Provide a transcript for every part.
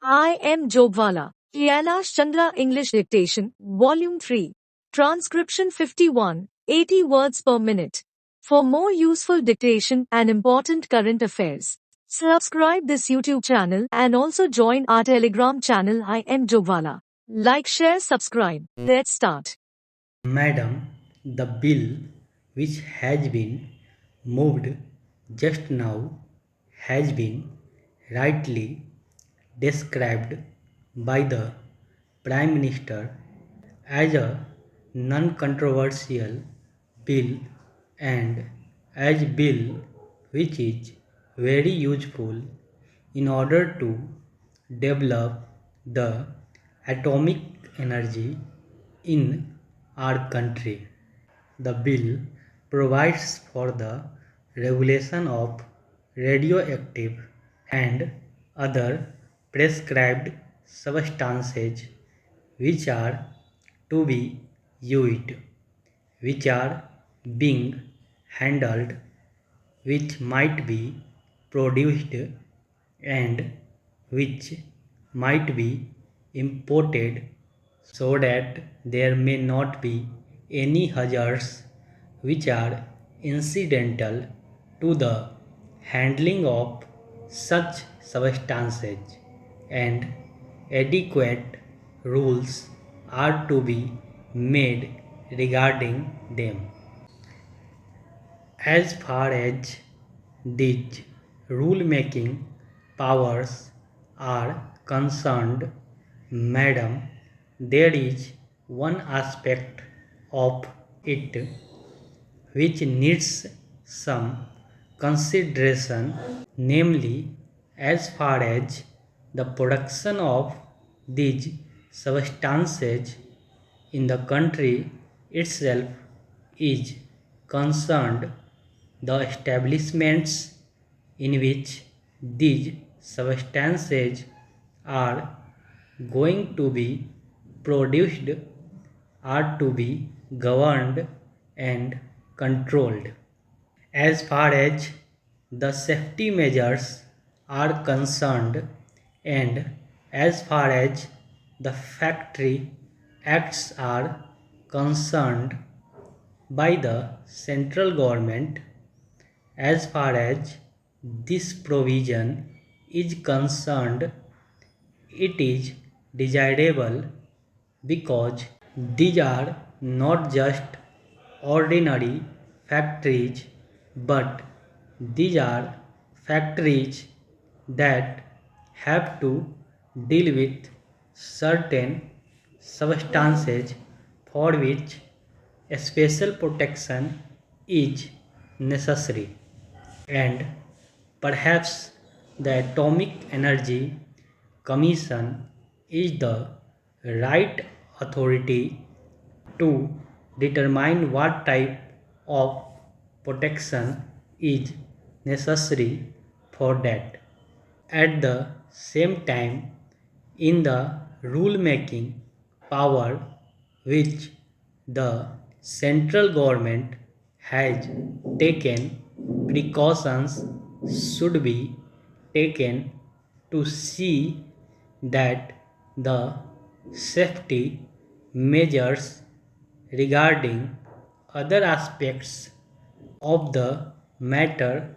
I am Jogwala. Kailash Chandra English Dictation, Volume 3. Transcription 51, 80 words per minute. For more useful dictation and important current affairs, subscribe this YouTube channel and also join our Telegram channel I am Jogwala. Like, share, subscribe. Let's start. Madam, the bill which has been moved just now has been rightly described by the Prime Minister as a non-controversial bill and as bill which is very useful in order to develop the atomic energy in our country. The bill provides for the regulation of radioactive and other prescribed substances which are to be used, which are being handled, which might be produced, and which might be imported so that there may not be any hazards which are incidental to the handling of such substances, and adequate rules are to be made regarding them. As far as these rule-making powers are concerned, Madam, there is one aspect of it which needs some consideration, namely, as far as the production of these substances in the country itself is concerned, the establishments in which these substances are going to be produced are to be governed and controlled. As far as the safety measures are concerned, and as far as the factory acts are concerned by the central government, as far as this provision is concerned, it is desirable because these are not just ordinary factories, but these are factories that have to deal with certain substances for which a special protection is necessary. And perhaps the Atomic Energy Commission is the right authority to determine what type of protection is necessary for that. At the same time, in the rule-making power which the central government has taken, precautions should be taken to see that the safety measures regarding other aspects of the matter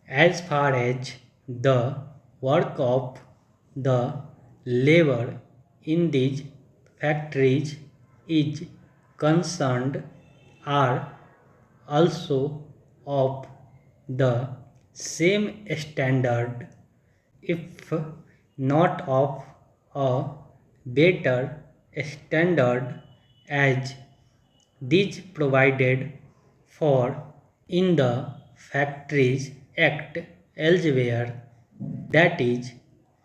as far as the work of the labor in these factories is concerned are also of the same standard, if not of a better standard, as these provided for in the Factories Act elsewhere, that is,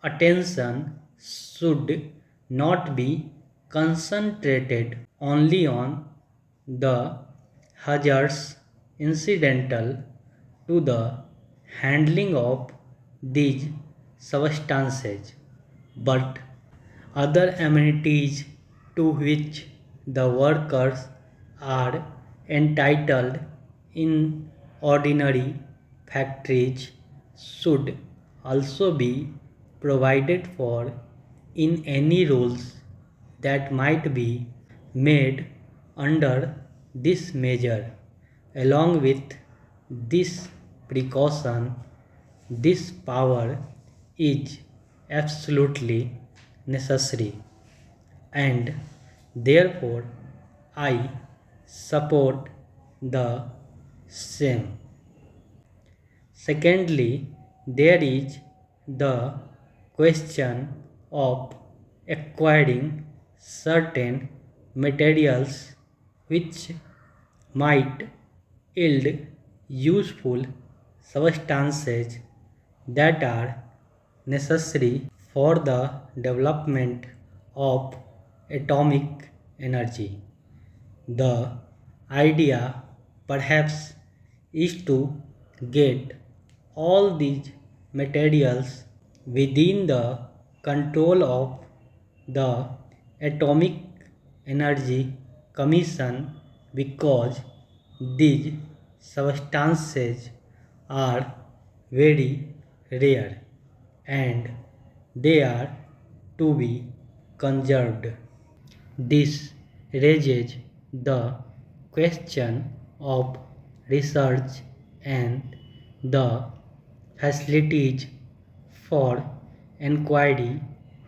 attention should not be concentrated only on the hazards incidental to the handling of these substances, but other amenities to which the workers are entitled in ordinary factories should also be provided for in any rules that might be made under this measure. Along with this precaution, this power is absolutely necessary, and therefore I support the same. Secondly, there is the question of acquiring certain materials which might yield useful substances that are necessary for the development of atomic energy. The idea perhaps is to get all these materials within the control of the Atomic Energy Commission because these substances are very rare and they are to be conserved. This raises the question of research and the facilities for inquiry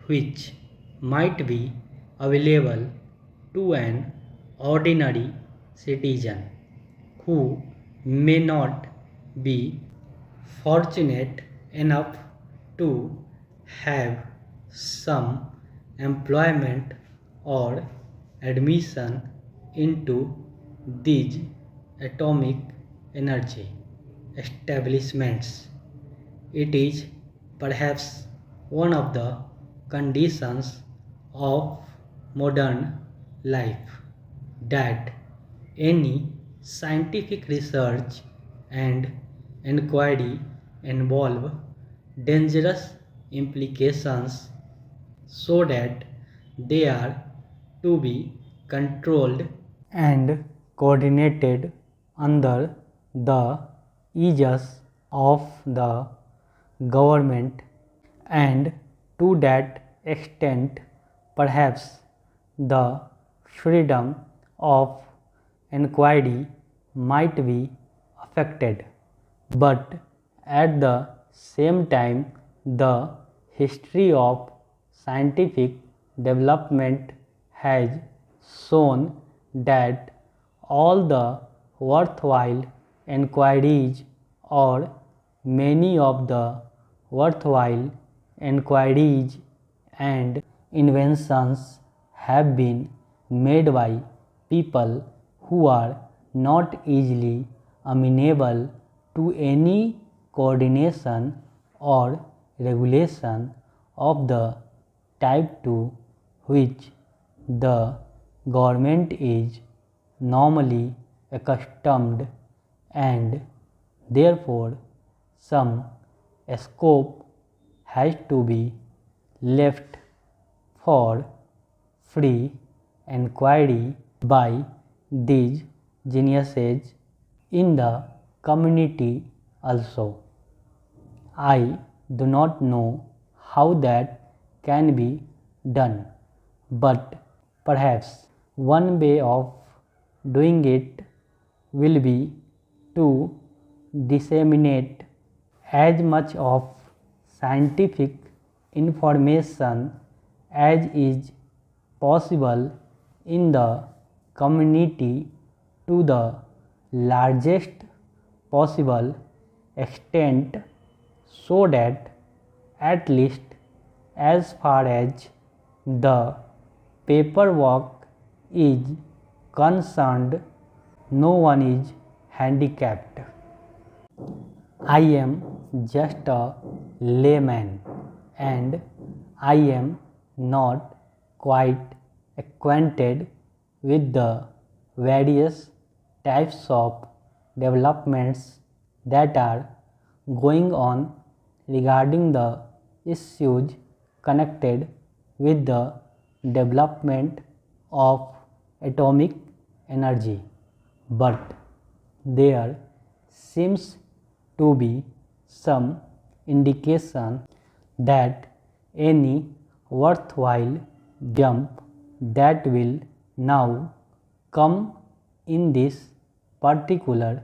which might be available to an ordinary citizen who may not be fortunate enough to have some employment or admission into these atomic energy establishments. It is perhaps one of the conditions of modern life that any scientific research and inquiry involve dangerous implications so that they are to be controlled and coordinated under the aegis of the government, and to that extent perhaps the freedom of inquiry might be affected, but at the same time the history of scientific development has shown that all the worthwhile inquiries or many of the worthwhile inquiries and inventions have been made by people who are not easily amenable to any coordination or regulation of the type to which the government is normally accustomed, and therefore some scope has to be left for free inquiry by these geniuses in the community also. I do not know how that can be done, but perhaps one way of doing it will be to disseminate as much of scientific information as is possible in the community to the largest possible extent so that at least as far as the paperwork is concerned, no one is handicapped. I am just a layman and I am not quite acquainted with the various types of developments that are going on regarding the issues connected with the development of atomic energy, but there seems to be some indication that any worthwhile jump that will now come in this particular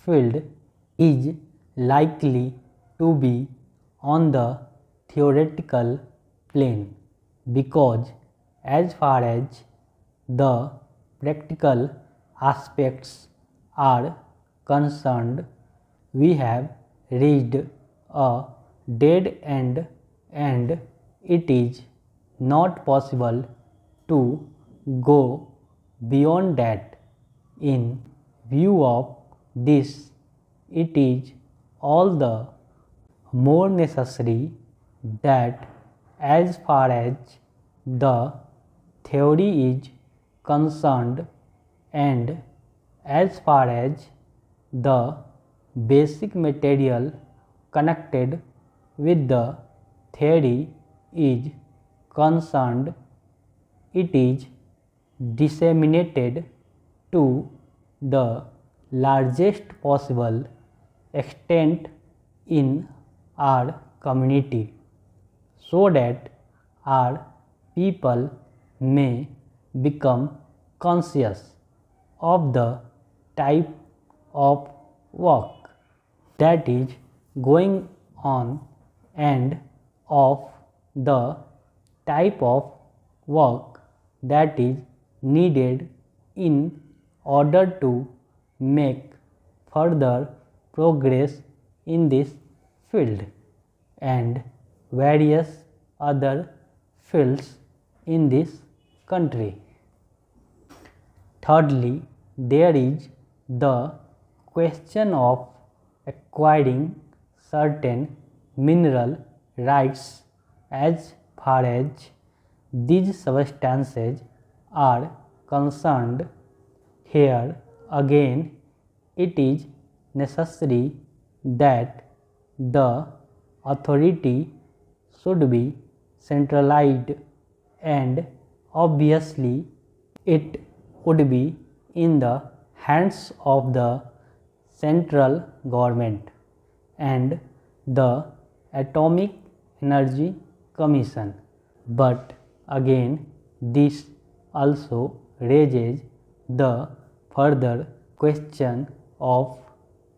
field is likely to be on the theoretical plane, because as far as the practical aspects are concerned, we have reached a dead end and it is not possible to go beyond that. In view of this, it is all the more necessary that as far as the theory is concerned and as far as the basic material connected with the theory is concerned, it is disseminated to the largest possible extent in our community, so that our people may become conscious of the type of work that is going on and of the type of work that is needed in order to make further progress in this field and various other fields in this country. Thirdly, there is the question of acquiring certain mineral rights as far as these substances are concerned. Here again, it is necessary that the authority should be centralized, and obviously it would be in the hands of the central government and the Atomic Energy Commission. But again, this also raises the further question of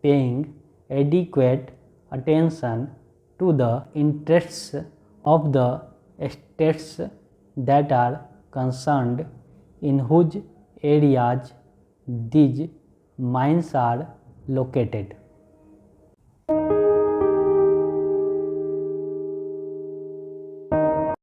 paying adequate attention to the interests of the states that are concerned, in whose areas these mines are located.